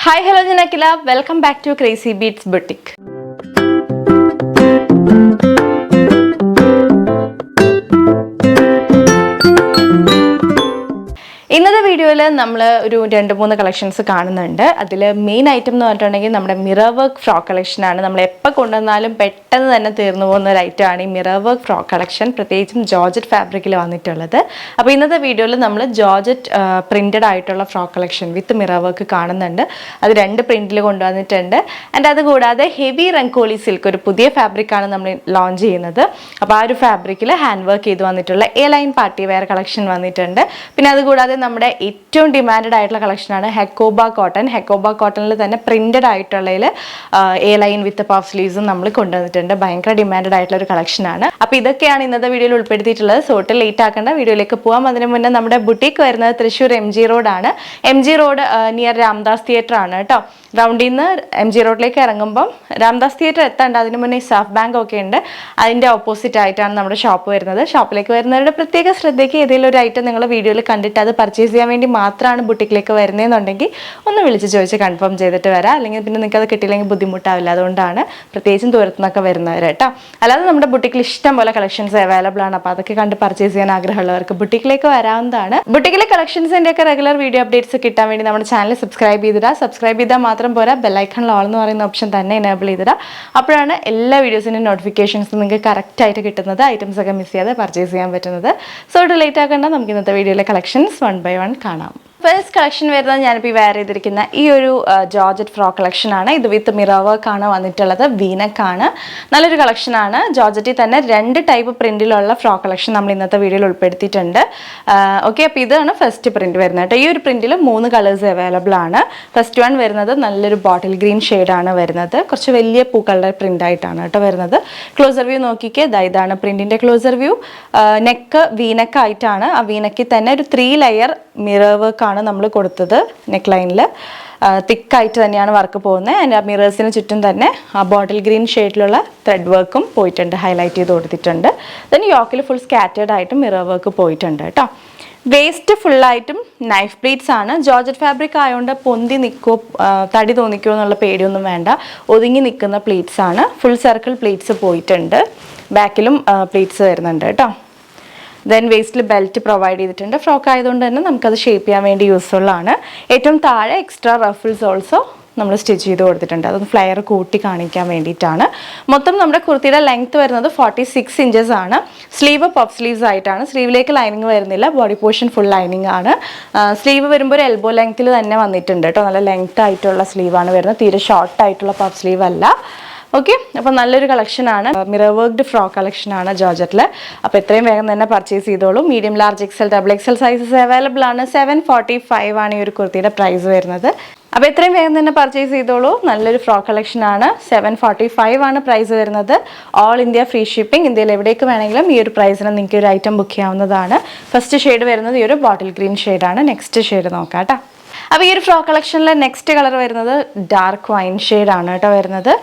Hi, hello, Janakila. Welcome back to Crazy Beats Boutique. ഇന്നത്തെ വീഡിയോയിൽ നമ്മൾ ഒരു 2-3 കളക്ഷൻസ് കാണുന്നുണ്ട്. അതിൽ മെയിൻ ഐറ്റം എന്ന് പറഞ്ഞിട്ടുണ്ടെങ്കിൽ നമ്മുടെ മിറർ വർക്ക് ഫ്രോക്ക് കളക്ഷനാണ്. നമ്മൾ എപ്പോൾ കൊണ്ടുവന്നാലും പെട്ടെന്ന് തന്നെ തീർന്നു പോകുന്ന ഒരു ഐറ്റമാണ് ഈ മിറർ വർക്ക് ഫ്രോക്ക് കളക്ഷൻ, പ്രത്യേകിച്ചും ജോർജറ്റ് ഫാബ്രിക്കിൽ വന്നിട്ടുള്ളത്. അപ്പോൾ ഇന്നത്തെ വീഡിയോയിൽ നമ്മൾ ജോർജറ്റ് പ്രിൻറ്റഡ് ആയിട്ടുള്ള ഫ്രോക്ക് കളക്ഷൻ വിത്ത് മിറർ വർക്ക് കാണുന്നുണ്ട്. അത് 2 പ്രിൻറ്റിൽ കൊണ്ടുവന്നിട്ടുണ്ട്. ആൻഡ് അതുകൂടാതെ ഹെവി റങ്കോളി സിൽക്ക് ഒരു പുതിയ ഫാബ്രിക്കാണ് നമ്മൾ ലോഞ്ച് ചെയ്യുന്നത്. അപ്പോൾ ആ ഒരു ഫാബ്രിക്കിൽ ഹാൻഡ് വർക്ക് ചെയ്ത് വന്നിട്ടുള്ള A line party wear collection വന്നിട്ടുണ്ട്. പിന്നെ അതുകൂടാതെ നമ്മുടെ ഏറ്റവും ഡിമാൻഡഡ് ആയിട്ടുള്ള കളക്ഷനാണ് ഹെക്കോബ കോട്ടൺ. ഹെക്കോബ കോട്ടണിൽ തന്നെ പ്രിന്റഡ് ആയിട്ടുള്ളതിൽ എ ലൈൻ വിത്ത് പഫ് സ്ലീവ്സും നമ്മൾ കൊണ്ടുവന്നിട്ടുണ്ട്. ഭയങ്കര ഡിമാൻഡഡ് ആയിട്ടുള്ള ഒരു കളക്ഷനാണ്. അപ്പോൾ ഇതൊക്കെയാണ് ഇന്നത്തെ വീഡിയോയിൽ ഉൾപ്പെടുത്തിയിട്ടുള്ളത്. സോട്ട് ലേറ്റ് ആക്കേണ്ട, വീഡിയോയിലേക്ക് പോകാം. അതിന് മുന്നേ നമ്മുടെ ബുട്ടീക്ക് വരുന്നത് തൃശ്ശൂർ MG റോഡാണ്. MG road near Ramdas theatre ആണ് കേട്ടോ. റൗണ്ടിൽ നിന്ന് MG റോഡിലേക്ക് ഇറങ്ങുമ്പം രാംദാസ് തിയേറ്റർ എത്താണ്ട് അതിന് മുന്നേ സാഫ് ബാങ്ക് ഒക്കെ ഉണ്ട്. അതിൻ്റെ ഓപ്പോസിറ്റ് ആയിട്ടാണ് നമ്മുടെ ഷോപ്പ് വരുന്നത്. ഷോപ്പിലേക്ക് വരുന്നവരുടെ പ്രത്യേക ശ്രദ്ധയ്ക്ക് ഏതെങ്കിലും ഒരു ഐറ്റം നിങ്ങൾ വീഡിയോയിൽ കണ്ടിട്ട് അത് പർച്ചേസ് ചെയ്യാൻ വേണ്ടി മാത്രമാണ് ബുട്ടിക്കിലേക്ക് വരുന്നതെന്നുണ്ടെങ്കിൽ ഒന്ന് വിളിച്ച് ചോദിച്ച് കൺഫേം ചെയ്തിട്ട് വരാം. അല്ലെങ്കിൽ പിന്നെ നിങ്ങൾക്ക് അത് കിട്ടിയില്ലെങ്കിൽ ബുദ്ധിമുട്ടാവില്ല. അതുകൊണ്ടാണ് പ്രത്യേകിച്ചും ദൂരത്തുനിന്നൊക്കെ വരുന്നവർ കേട്ടോ. അല്ലാതെ നമ്മുടെ ബുട്ടിക്കിൽ ഇഷ്ടം പോലെ കളക്ഷൻസ് അവൈലബിൾ ആണ്. അപ്പോൾ അതൊക്കെ കണ്ട് പർച്ചേസ് ചെയ്യാൻ ആഗ്രഹമുള്ളവർക്ക് ബുട്ടിക്കിലേക്ക് വരാവുന്നതാണ്. ബുട്ടിക്കിലെ കളക്ഷൻസിൻ്റെ ഒക്കെ റെഗുലർ വീഡിയോ അപ്ഡേറ്റ്സ് കിട്ടാൻ വേണ്ടി നമ്മുടെ ചാനൽ സബ്സ്ക്രൈബ് ചെയ്താൽ മാത്രം പോരാ, ബെല്ലൈക്കണിൽ ഓൾ എന്ന് പറയുന്ന ഓപ്ഷൻ തന്നെ എനേബിൾ ചെയ്തിടാം. അപ്പോഴാണ് എല്ലാ വീഡിയോസിൻ്റെ നോട്ടിഫിക്കേഷൻസ് നിങ്ങൾക്ക് കറക്റ്റായിട്ട് കിട്ടുന്നത്. ഐറ്റംസ് ഒക്കെ മിസ് ചെയ്യാതെ പർച്ചേസ് ചെയ്യാൻ പറ്റുന്നത്. സോ ലേറ്റ് ആക്കേണ്ട, നമുക്ക് ഇന്നത്തെ വീഡിയോയിലെ കളക്ഷൻസ് 1 by 1 കാണാം. ഫസ്റ്റ് കളക്ഷൻ വരുന്നത് ഞാനിപ്പോൾ വെയർ ചെയ്തിരിക്കുന്ന ഈ ഒരു ജോർജറ്റ് ഫ്രോക്ക് കളക്ഷനാണ്. ഇത് വിത്ത് മിറർ വർക്കാണ് വന്നിട്ടുള്ളത്. വീനക്കാണ്. നല്ലൊരു കളക്ഷനാണ്. ജോർജറ്റിൽ തന്നെ 2 ടൈപ്പ് പ്രിൻറ്റിലുള്ള ഫ്രോക്ക് കളക്ഷൻ നമ്മൾ ഇന്നത്തെ വീഡിയോയിൽ ഉൾപ്പെടുത്തിയിട്ടുണ്ട്. ഓക്കെ, അപ്പോൾ ഇതാണ് ഫസ്റ്റ് പ്രിൻറ്റ് വരുന്നത് കേട്ടോ. ഈ ഒരു പ്രിൻറ്റിൽ 3 കളേഴ്സ് അവൈലബിൾ ആണ്. ഫസ്റ്റ് വൺ വരുന്നത് നല്ലൊരു ബോട്ടിൽ ഗ്രീൻ ഷെയ്ഡാണ് വരുന്നത്. കുറച്ച് വലിയ പൂക്കളുടെ പ്രിൻ്റ് ആയിട്ടാണ് കേട്ടോ വരുന്നത്. ക്ലോസർ വ്യൂ നോക്കിക്കേ, ഇതാണ് പ്രിൻറ്റിൻ്റെ ക്ലോസർ വ്യൂ. നെക്ക് വീനക്കായിട്ടാണ്. ആ വീനക്കിൽ തന്നെ ഒരു 3 ലെയർ മിറർ വർക്ക് ആണ് നമ്മൾ കൊടുത്തത്. നെക്ക് ലൈനിൽ തിക്കായിട്ട് തന്നെയാണ് വർക്ക് പോകുന്നത്. ആൻഡ് ആ മിറേഴ്സിന് ചുറ്റും തന്നെ ആ ബോട്ടിൽ ഗ്രീൻ ഷെയ്ഡിലുള്ള ത്രെഡ് വർക്കും പോയിട്ടുണ്ട്, ഹൈലൈറ്റ് ചെയ്ത് കൊടുത്തിട്ടുണ്ട്. ദെൻ യോക്കിൽ ഫുൾ സ്കാറ്റേർഡ് ആയിട്ടും മിറർ വർക്ക് പോയിട്ടുണ്ട് കേട്ടോ. വേസ്റ്റ് ഫുള്ളായിട്ടും നൈഫ് പ്ലീറ്റ്സ് ആണ്. ജോർജറ്റ് ഫാബ്രിക് ആയതുകൊണ്ട് പൊന്തി നിൽക്കോ തടി തോന്നിക്കോ എന്നുള്ള പേടിയൊന്നും വേണ്ട. ഒതുങ്ങി നിൽക്കുന്ന പ്ലീറ്റ്സ് ആണ്. ഫുൾ സർക്കിൾ പ്ലീറ്റ്സ് പോയിട്ടുണ്ട്. ബാക്കിലും പ്ലീറ്റ്സ് വരുന്നുണ്ട് കേട്ടോ. ദെൻ വേസ്റ്റിൽ ബെൽറ്റ് പ്രൊവൈഡ് ചെയ്തിട്ടുണ്ട്. ഫ്രോക്ക് ആയതുകൊണ്ട് തന്നെ നമുക്കത് ഷേപ്പ് ചെയ്യാൻ വേണ്ടി യൂസ്ഫുൾ ആണ്. ഏറ്റവും താഴെ എക്സ്ട്രാ റഫിൾസ് ഓൾസോ നമ്മൾ സ്റ്റിച്ച് ചെയ്ത് കൊടുത്തിട്ടുണ്ട്. അതൊന്ന് ഫ്ലെയർ കൂട്ടി കാണിക്കാൻ വേണ്ടിയിട്ടാണ്. മൊത്തം നമ്മുടെ കുർത്തിയുടെ ലെങ്ത് വരുന്നത് 46 ഇഞ്ചസ് ആണ്. സ്ലീവ് പഫ് സ്ലീവ്സ് ആയിട്ടാണ്. സ്ലീവിലേക്ക് ലൈനിങ് വരുന്നില്ല. ബോഡി പോർഷൻ ഫുൾ ലൈനിങ് ആണ്. സ്ലീവ് വരുമ്പോൾ ഒരു എൽബോ ലെങ്ത്തിൽ തന്നെ വന്നിട്ടുണ്ട് കേട്ടോ. നല്ല ലെങ്ത് ആയിട്ടുള്ള സ്ലീവാണ് വരുന്നത്. തീരെ ഷോർട്ട് ആയിട്ടുള്ള പഫ് സ്ലീവ് അല്ല. ഓക്കെ, അപ്പോൾ നല്ലൊരു കളക്ഷനാണ്. മിറർ വർക്ക്ഡ് ഫ്രോക്ക് കളക്ഷനാണ് ജോർജറ്റിൽ. അപ്പോൾ എത്രയും വേഗം തന്നെ പർച്ചേസ് ചെയ്തോളൂ. Medium, large, XL, XXL sizes available ആണ്. 745 ആണ് ഈ ഒരു കുർത്തിയുടെ പ്രൈസ് വരുന്നത്. അപ്പോൾ എത്രയും വേഗം തന്നെ പർച്ചേസ് ചെയ്തോളൂ. നല്ലൊരു ഫ്രോക്ക് കളക്ഷനാണ്. 745 ആണ് പ്രൈസ് വരുന്നത്. All India free shipping. ഇന്ത്യയിൽ എവിടേക്ക് വേണമെങ്കിലും ഈ ഒരു പ്രൈസിന് നിങ്ങൾക്ക് ഒരു ഐറ്റം ബുക്ക് ചെയ്യാവുന്നതാണ്. ഫസ്റ്റ് ഷെയ്ഡ് വരുന്നത് ഈ ഒരു ബോട്ടിൽ ഗ്രീൻ ഷെയ്ഡാണ്. നെക്സ്റ്റ് ഷെയ്ഡ് നോക്കാം കേട്ടോ. അപ്പോൾ ഈ ഒരു ഫ്രോക്ക് കളക്ഷനിലെ നെക്സ്റ്റ് കളർ വരുന്നത് ഡാർക്ക് വൈൻ ഷെയ്ഡാണ് കേട്ടോ വരുന്നത്.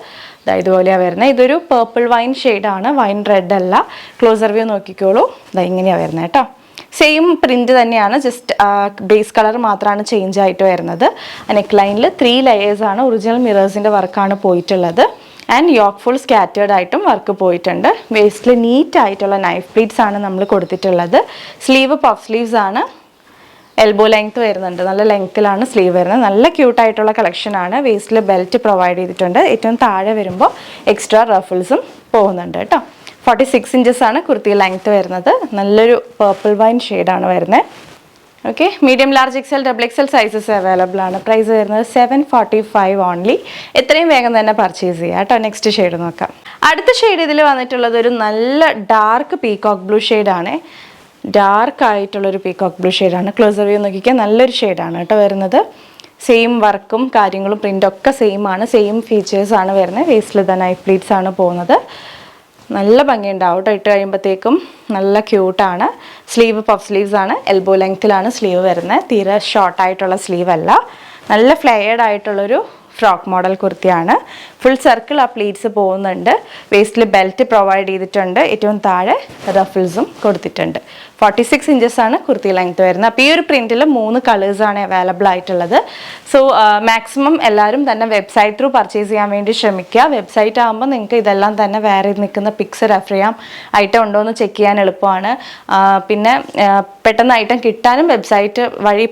ഇതുപോലെയാണ് വരുന്നത്. ഇതൊരു പേർപ്പിൾ വൈൻ ഷെയ്ഡാണ്, വൈൻ റെഡ് അല്ല. ക്ലോസർ വ്യൂ നോക്കിക്കോളൂ. ഇങ്ങനെയാണ് വരുന്നത് കേട്ടോ. സെയിം പ്രിൻറ്റ് തന്നെയാണ്, ജസ്റ്റ് ബേസ് കളർ മാത്രമാണ് ചേഞ്ച് ആയിട്ട് വരുന്നത്. നെക്ക് ലൈനിൽ 3 ലെയേഴ്സാണ്. ഒറിജിനൽ മിറേഴ്സിൻ്റെ വർക്കാണ് പോയിട്ടുള്ളത്. ആൻഡ് യോക്ക് ഫുൾ സ്കാറ്റേർഡ് ആയിട്ടും വർക്ക് പോയിട്ടുണ്ട്. വേസ്റ്റിൽ നീറ്റ് ആയിട്ടുള്ള നൈഫ് പ്ലീറ്റ്സ് ആണ് നമ്മൾ കൊടുത്തിട്ടുള്ളത്. സ്ലീവ് പഫ് സ്ലീവ്സ് ആണ്. എൽബോ ലെങ്ത് വരുന്നുണ്ട്. നല്ല ലെങ്ത്തിലാണ് സ്ലീവ് വരുന്നത്. നല്ല ക്യൂട്ടായിട്ടുള്ള കളക്ഷനാണ്. വേസ്റ്റിൽ ബെൽറ്റ് പ്രൊവൈഡ് ചെയ്തിട്ടുണ്ട്. ഏറ്റവും താഴെ വരുമ്പോൾ എക്സ്ട്രാ റഫിൾസും പോകുന്നുണ്ട് കേട്ടോ. 46 ഇഞ്ചസ് ആണ് കുർത്തി ലെങ്ത് വരുന്നത്. നല്ലൊരു പേർപ്പിൾ വൈൻ ഷെയ്ഡാണ് വരുന്നത്. Okay, medium, large, XL, XXL sizes available ആണ്. പ്രൈസ് വരുന്നത് 745 ഓൺലി. എത്രയും വേഗം തന്നെ പർച്ചേസ് ചെയ്യുക കേട്ടോ. നെക്സ്റ്റ് ഷെയ്ഡ് നോക്കാം. അടുത്ത ഷെയ്ഡ് ഇതിൽ വന്നിട്ടുള്ളത് ഒരു നല്ല ഡാർക്ക് പീകോക്ക് ബ്ലൂ ഷെയ്ഡാണ്. ഡാർക്ക് ആയിട്ടുള്ളൊരു പീകോക്ക് ബ്ലൂ ഷെയ്ഡാണ്. ക്ലോസർ വ്യൂ നോക്കിക്കാൻ നല്ലൊരു ഷെയ്ഡാണ് കേട്ടോ വരുന്നത്. സെയിം വർക്കും കാര്യങ്ങളും പ്രിൻ്റൊക്കെ സെയിം ആണ്. സെയിം ഫീച്ചേഴ്സാണ് വരുന്നത്. വേസ്റ്റിൽ തന്നെ നൈഫ് പ്ലീറ്റ്സ് ആണ് പോകുന്നത്. നല്ല ഭംഗിയുണ്ടാവും കേട്ടോ. ഇട്ട് കഴിയുമ്പോഴത്തേക്കും നല്ല ക്യൂട്ടാണ്. സ്ലീവ് പഫ് സ്ലീവ്സ് ആണ്. എൽബോ ലെങ്ത്തിലാണ് സ്ലീവ് വരുന്നത്. തീരെ ഷോർട്ടായിട്ടുള്ള സ്ലീവ് അല്ല. നല്ല ഫ്ലെയർഡ് ആയിട്ടുള്ളൊരു ഫ്രോക്ക് മോഡൽ കുർത്തിയാണ്. ഫുൾ സർക്കിൾ ആ പ്ലീറ്റ്സ് പോകുന്നുണ്ട്. വേസ്റ്റിൽ ബെൽറ്റ് പ്രൊവൈഡ് ചെയ്തിട്ടുണ്ട്. ഏറ്റവും താഴെ റഫിൾസും കൊടുത്തിട്ടുണ്ട്. 46 ഇഞ്ചസ് ആണ് കുർത്തി ലെങ്ത് വരുന്നത്. അപ്പോൾ ഈ ഒരു പ്രിന്റിൽ 3 കളേഴ്സാണ് അവൈലബിൾ ആയിട്ടുള്ളത്. സോ മാക്സിമം എല്ലാവരും തന്നെ വെബ്സൈറ്റ് ത്രൂ പർച്ചേസ് ചെയ്യാൻ വേണ്ടി ശ്രമിക്കുക. വെബ്സൈറ്റ് ആകുമ്പോൾ നിങ്ങൾക്ക് ഇതെല്ലാം തന്നെ വേറെ നിൽക്കുന്ന പിക്സ് റെഫർ ചെയ്യാം, ഐറ്റം ഉണ്ടോ എന്ന് ചെക്ക് ചെയ്യാൻ എളുപ്പമാണ്. പിന്നെ പെട്ടെന്ന് ഐറ്റം കിട്ടാനും വെബ്സൈറ്റ് വഴി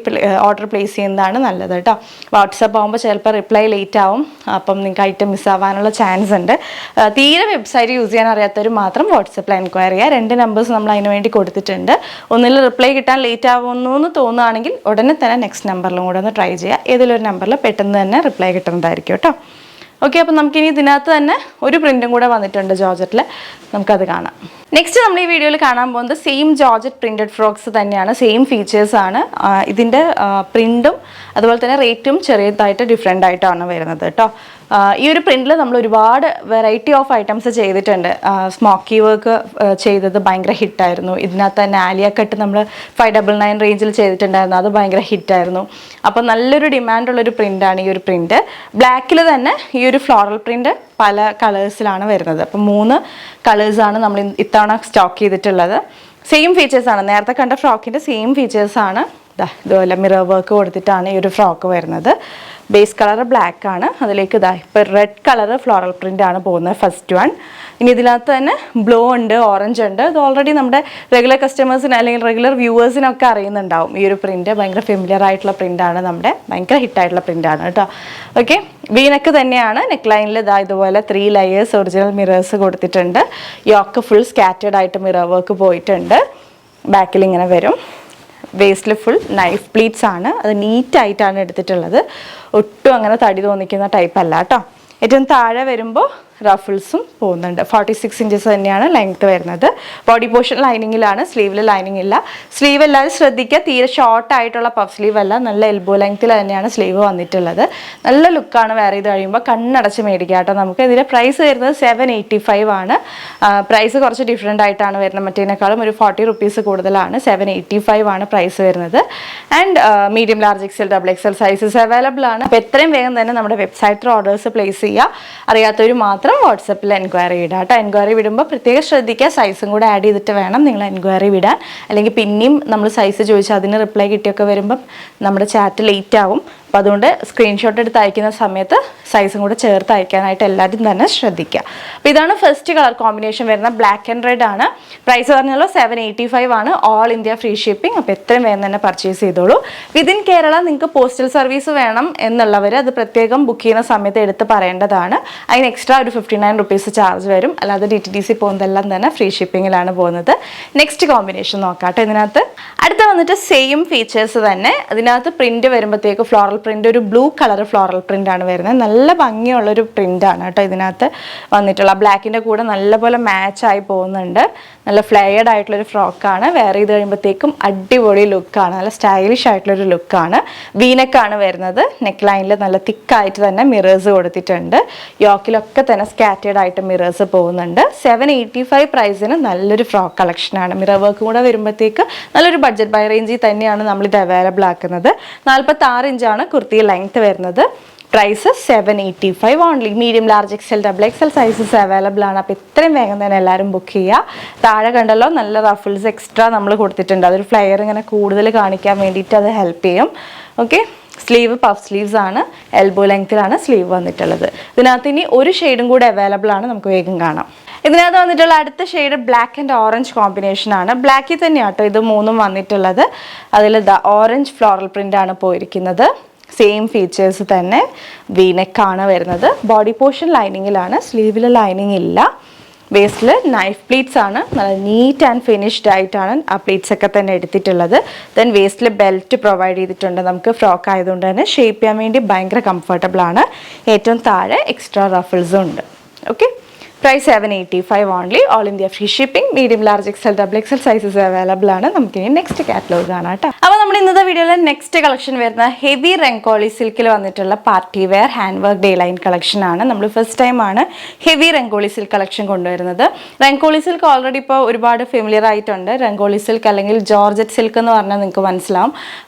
ഓർഡർ പ്ലേസ് ചെയ്യുന്നതാണ് നല്ലത് കേട്ടോ. വാട്സപ്പ് ആകുമ്പോൾ ചിലപ്പോൾ റിപ്ലൈ ലേറ്റ് ആവും, അപ്പം നിങ്ങൾക്ക് ഐറ്റം മിസ്സാവാനുള്ള ചാൻസ് ഉണ്ട്. തീരെ വെബ്സൈറ്റ് യൂസ് ചെയ്യാൻ അറിയാത്തവർ മാത്രം വാട്സപ്പിൽ എൻക്വയറി ചെയ്യുക. 2 നമ്പേഴ്സ് നമ്മൾ അതിന് വേണ്ടി കൊടുത്തിട്ടുണ്ട്. ഒന്നിൽ റിപ്ലൈ കിട്ടാൻ ലേറ്റ് ആവുന്നു എന്ന് തോന്നുകയാണെങ്കിൽ ഉടനെ തന്നെ നെക്സ്റ്റ് നമ്പറിലും കൂടെ ഒന്ന് ട്രൈ ചെയ്യുക. ഏതെങ്കിലും ഒരു നമ്പറിൽ പെട്ടെന്ന് തന്നെ റിപ്ലൈ കിട്ടുന്നതായിരിക്കും കേട്ടോ. ഓക്കെ, അപ്പോൾ നമുക്കിനി ഇതിനകത്ത് തന്നെ ഒരു പ്രിൻറ്റും കൂടെ വന്നിട്ടുണ്ട് ജോർജറ്റിൽ, നമുക്കത് കാണാം. നെക്സ്റ്റ് നമ്മൾ ഈ വീഡിയോയിൽ കാണാൻ പോകുന്നത് സെയിം ജോർജറ്റ് പ്രിൻറ്റഡ് ഫ്രോക്സ് തന്നെയാണ്, സെയിം ഫീച്ചേഴ്സാണ്. ഇതിൻ്റെ പ്രിൻറ്റും അതുപോലെ തന്നെ റേറ്റും ചെറിയതായിട്ട് ഡിഫറെൻ്റ് ആയിട്ടാണ് വരുന്നത് കേട്ടോ. ഈ ഒരു പ്രിൻറ്റിൽ നമ്മൾ ഒരുപാട് വെറൈറ്റി ഓഫ് ഐറ്റംസ് ചെയ്തിട്ടുണ്ട്. സ്മോക്കി വർക്ക് ചെയ്തത് ഭയങ്കര ഹിറ്റായിരുന്നു. ഇതിനകത്ത് തന്നെ ആലിയ കട്ട് നമ്മൾ 599 റേഞ്ചിൽ ചെയ്തിട്ടുണ്ടായിരുന്നു, അത് ഭയങ്കര ഹിറ്റായിരുന്നു. അപ്പോൾ നല്ലൊരു ഡിമാൻഡുള്ളൊരു പ്രിൻ്റാണ് ഈ ഒരു പ്രിൻറ്റ്. ബ്ലാക്കിൽ തന്നെ ഈ ഒരു ഫ്ലോറൽ പ്രിൻറ്റ് പല കളേഴ്സിലാണ് വരുന്നത്. അപ്പം 3 കളേഴ്സാണ് നമ്മൾ ഇത്തവണ സ്റ്റോക്ക് ചെയ്തിട്ടുള്ളത്. സെയിം ഫീച്ചേഴ്സാണ്, നേരത്തെ കണ്ട ഫ്രോക്കിൻ്റെ സെയിം ഫീച്ചേഴ്സാണ്. ഇതുപോലെ മിറർ വർക്ക് കൊടുത്തിട്ടാണ് ഈ ഒരു ഫ്രോക്ക് വരുന്നത്. ബേസ് കളർ ബ്ലാക്ക് ആണ്, അതിലേക്ക് ഇപ്പോൾ റെഡ് കളർ ഫ്ലോറൽ പ്രിൻ്റ് ആണ് പോകുന്നത് ഫസ്റ്റ് വൺ. ഇനി ഇതിനകത്ത് തന്നെ ബ്ലൂ ഉണ്ട്, ഓറഞ്ച് ഉണ്ട്. ഇത് ഓൾറെഡി നമ്മുടെ റെഗുലർ കസ്റ്റമേഴ്സിന് അല്ലെങ്കിൽ റെഗുലർ വ്യൂവേഴ്സിനൊക്കെ അറിയുന്നുണ്ടാവും. ഈ ഒരു പ്രിൻറ്റ് ഭയങ്കര ഫെമിലിയർ ആയിട്ടുള്ള പ്രിൻ്റാണ്, നമ്മുടെ ഭയങ്കര ഹിറ്റായിട്ടുള്ള പ്രിൻ്റാണ് കേട്ടോ. ഓക്കെ, വീനക്ക് തന്നെയാണ്. നെക്ക് ലൈനിൽ ഇതുപോലെ 3 ലെയേഴ്സ് ഒറിജിനൽ മിറേഴ്സ് കൊടുത്തിട്ടുണ്ട്. യോക്ക് ഫുൾ സ്കാറ്റേഡ് ആയിട്ട് മിറർ വർക്ക് പോയിട്ടുണ്ട്. ബാക്കിൽ ഇങ്ങനെ വരും. വേസ്റ്റിൽ ഫുൾ നൈഫ് പ്ലീറ്റ്സ് ആണ്, അത് നീറ്റായിട്ടാണ് എടുത്തിട്ടുള്ളത്. ഒട്ടും അങ്ങനെ തടി തോന്നിക്കുന്ന ടൈപ്പ് അല്ല കേട്ടോ. ഏറ്റവും താഴെ വരുമ്പോൾ റഫിൾസും പോകുന്നുണ്ട്. 46 ഇഞ്ചസ് തന്നെയാണ് ലെങ്ത് വരുന്നത്. ബോഡി പോർഷൻ ലൈനിങ്ങിലാണ്, സ്ലീവിൽ ലൈനിങ് ഇല്ല. സ്ലീവ് എല്ലാവരും ശ്രദ്ധിക്കുക, തീരെ ഷോർട്ട് ആയിട്ടുള്ള പഫ് സ്ലീവ് അല്ല, നല്ല എൽബോ ലെങ്ത്തിൽ തന്നെയാണ് സ്ലീവ് വന്നിട്ടുള്ളത്. നല്ല ലുക്കാണ്. വേറെ ഇത് കഴിയുമ്പോൾ കണ്ണടച്ച് മേടിക്കുക കേട്ടോ. നമുക്ക് ഇതിൻ്റെ പ്രൈസ് വരുന്നത് 785 ആണ്. പ്രൈസ് കുറച്ച് ഡിഫറെൻ്റ് ആയിട്ടാണ് വരുന്നത്, മറ്റേതിനേക്കാളും ഒരു 40 റുപ്പീസ് കൂടുതലാണ്. 785 ആണ് പ്രൈസ് വരുന്നത്. And medium, large, XL, double XL sizes available ആണ്. അപ്പോൾ എത്രയും വേഗം തന്നെ നമ്മുടെ വെബ്സൈറ്റിൽ ഓർഡേഴ്സ് പ്ലേസ് ചെയ്യുക. അറിയാത്തവർ മാത്രം വാട്സപ്പിൽ എൻക്വയറി വിടുക കേട്ടോ. എൻക്വയറി വിടുമ്പോൾ പ്രത്യേകം ശ്രദ്ധിക്കുക, സൈസും കൂടെ ആഡ് ചെയ്തിട്ട് വേണം നിങ്ങൾ എൻക്വയറി വിടാൻ. അല്ലെങ്കിൽ പിന്നെയും നമ്മൾ സൈസ് ചോദിച്ചാൽ അതിന് റിപ്ലൈ കിട്ടിയൊക്കെ വരുമ്പം നമ്മുടെ ചാറ്റ് ലേറ്റ് ആവും. അപ്പോൾ അതുകൊണ്ട് സ്ക്രീൻഷോട്ട് എടുത്ത് അയക്കുന്ന സമയത്ത് സൈസും കൂടെ ചേർത്ത് അയക്കാനായിട്ട് എല്ലാവരും തന്നെ ശ്രദ്ധിക്കുക. അപ്പോൾ ഇതാണ് ഫസ്റ്റ് കളർ കോമ്പിനേഷൻ വരുന്ന ബ്ലാക്ക് ആൻഡ് റെഡ് ആണ്. പ്രൈസ് പറഞ്ഞാലോ 785 ആണ്. All India free shipping. അപ്പോൾ എത്രയും വേഗം തന്നെ പർച്ചേസ് ചെയ്തോളൂ. വിതിൻ കേരള നിങ്ങൾക്ക് പോസ്റ്റൽ സർവീസ് വേണം എന്നുള്ളവർ അത് പ്രത്യേകം ബുക്ക് ചെയ്യുന്ന സമയത്ത് എടുത്ത് പറയേണ്ടതാണ്. അതിന് എക്സ്ട്രാ ഒരു 59 റുപ്പീസ് ചാർജ് വരും. അല്ലാതെ DTDC പോകുന്നതെല്ലാം തന്നെ ഫ്രീ ഷിപ്പിങ്ങിലാണ് പോകുന്നത്. നെക്സ്റ്റ് കോമ്പിനേഷൻ നോക്കാട്ടെ. ഇതിനകത്ത് അടുത്ത വന്നിട്ട് സെയിം ഫീച്ചേഴ്സ് തന്നെ. അതിനകത്ത് പ്രിന്റ് വരുമ്പോഴത്തേക്ക് ഫ്ലോറൽ പ്രിന്റ്, ഒരു ബ്ലൂ കളർ ഫ്ലോറൽ പ്രിന്റ് ആണ് വരുന്നത്. നല്ല ഭംഗിയുള്ളൊരു പ്രിന്റ് ആണ് കേട്ടോ ഇതിനകത്ത് വന്നിട്ടുള്ള. ബ്ലാക്കിൻ്റെ കൂടെ നല്ലപോലെ മാച്ചായി പോകുന്നുണ്ട്. നല്ല ഫ്ലെയർഡ് ആയിട്ടുള്ളൊരു ഫ്രോക്കാണ്. വെയർ ചെയ്ത് കഴിയുമ്പോഴത്തേക്കും അടിപൊളി ലുക്കാണ്, നല്ല സ്റ്റൈലിഷ് ആയിട്ടുള്ളൊരു ലുക്കാണ്. വീനക്കാണ് വരുന്നത്. നെക്ക് ലൈനിൽ നല്ല തിക്കായിട്ട് തന്നെ മിറേഴ്സ് കൊടുത്തിട്ടുണ്ട്. യോക്കിലൊക്കെ തന്നെ സ്കാറ്റേഡ് ആയിട്ട് മിറേഴ്സ് പോകുന്നുണ്ട്. 785 പ്രൈസിന് നല്ലൊരു ഫ്രോക്ക് കളക്ഷനാണ്. മിറർ വർക്ക് കൂടെ വരുമ്പോഴത്തേക്ക് നല്ലൊരു ബഡ്ജറ്റ് ബൈ റേഞ്ചിൽ തന്നെയാണ് നമ്മളിത് അവൈലബിൾ ആക്കുന്നത്. 46 ഇഞ്ചാണ് കുർത്തി ലെങ്ത് വരുന്നത്. Price 785 only. Medium, large, XL, double XL sizes available ആണ്. അപ്പോൾ ഇത്രയും വേഗം തന്നെ എല്ലാവരും ബുക്ക് ചെയ്യുക. താഴെ കണ്ടല്ലോ നല്ല റഫിൾസ് എക്സ്ട്രാ നമ്മൾ കൊടുത്തിട്ടുണ്ട്. അതൊരു ഫ്ലെയർ ഇങ്ങനെ കൂടുതൽ കാണിക്കാൻ വേണ്ടിയിട്ട് അത് ഹെൽപ്പ് ചെയ്യും. ഓക്കെ, സ്ലീവ് പഫ് സ്ലീവ്സ് ആണ്, എൽബോ ലെങ്ത്തിലാണ് സ്ലീവ് വന്നിട്ടുള്ളത്. ഇതിനകത്ത് ഇനി ഒരു ഷെയ്ഡും കൂടെ അവൈലബിൾ ആണ്, നമുക്ക് വേഗം കാണാം. ഇതിനകത്ത് വന്നിട്ടുള്ള അടുത്ത shade black and orange combination ആണ്. ബ്ലാക്കിൽ തന്നെയാണ് കേട്ടോ ഇത് 3ഉം വന്നിട്ടുള്ളത്. അതിൽ ഓറഞ്ച് ഫ്ലോറൽ പ്രിന്റ് ആണ് പോയിരിക്കുന്നത്. സെയിം ഫീച്ചേഴ്സ് തന്നെ. വീനെക്കാണ് വരുന്നത്. ബോഡി പോർഷൻ ലൈനിങ്ങിലാണ്, സ്ലീവിൽ ലൈനിങ് ഇല്ല. വേസ്റ്റിൽ നൈഫ് പ്ലീറ്റ്സ് ആണ്, നല്ല നീറ്റ് ആൻഡ് ഫിനിഷ്ഡ് ആയിട്ടാണ് ആ പ്ലീറ്റ്സ് ഒക്കെ തന്നെ എടുത്തിട്ടുള്ളത്. ദെൻ വേസ്റ്റിൽ ബെൽറ്റ് പ്രൊവൈഡ് ചെയ്തിട്ടുണ്ട്. നമുക്ക് ഫ്രോക്ക് ആയതുകൊണ്ട് തന്നെ ഷേപ്പ് ചെയ്യാൻ വേണ്ടി ഭയങ്കര കംഫർട്ടബിൾ ആണ്. ഏറ്റവും താഴെ എക്സ്ട്രാ റഫിൾസും ഉണ്ട്. Okay, price 785 only. All India free shipping. Medium, large, XL, double XL sizes available ആണ്. നമുക്കിനി നെക്സ്റ്റ് കാറ്റലോഗ് കാണാം കേട്ടോ. അപ്പോൾ നമ്മുടെ ഇന്നത്തെ വീഡിയോയിൽ നെക്സ്റ്റ് കളക്ഷൻ വരുന്ന ഹെവി റെങ്കോളി സിൽക്കിൽ വന്നിട്ടുള്ള party wear hand work day line collection ആണ്. നമ്മൾ ഫസ്റ്റ് ടൈം ആണ് ഹെവി റെങ്കോളി സിൽക്ക് കളക്ഷൻ കൊണ്ടുവരുന്നത്. റെങ്കോളി സിൽക്ക് ഓൾറെഡി ഇപ്പോൾ ഒരുപാട് ഫെമിലിയർ ആയിട്ടുണ്ട്. റെങ്കോളി സിൽക്ക് അല്ലെങ്കിൽ ജോർജറ്റ് സിൽക്ക് എന്ന് പറഞ്ഞാൽ നിങ്ങൾക്ക് മനസ്സിലാവും.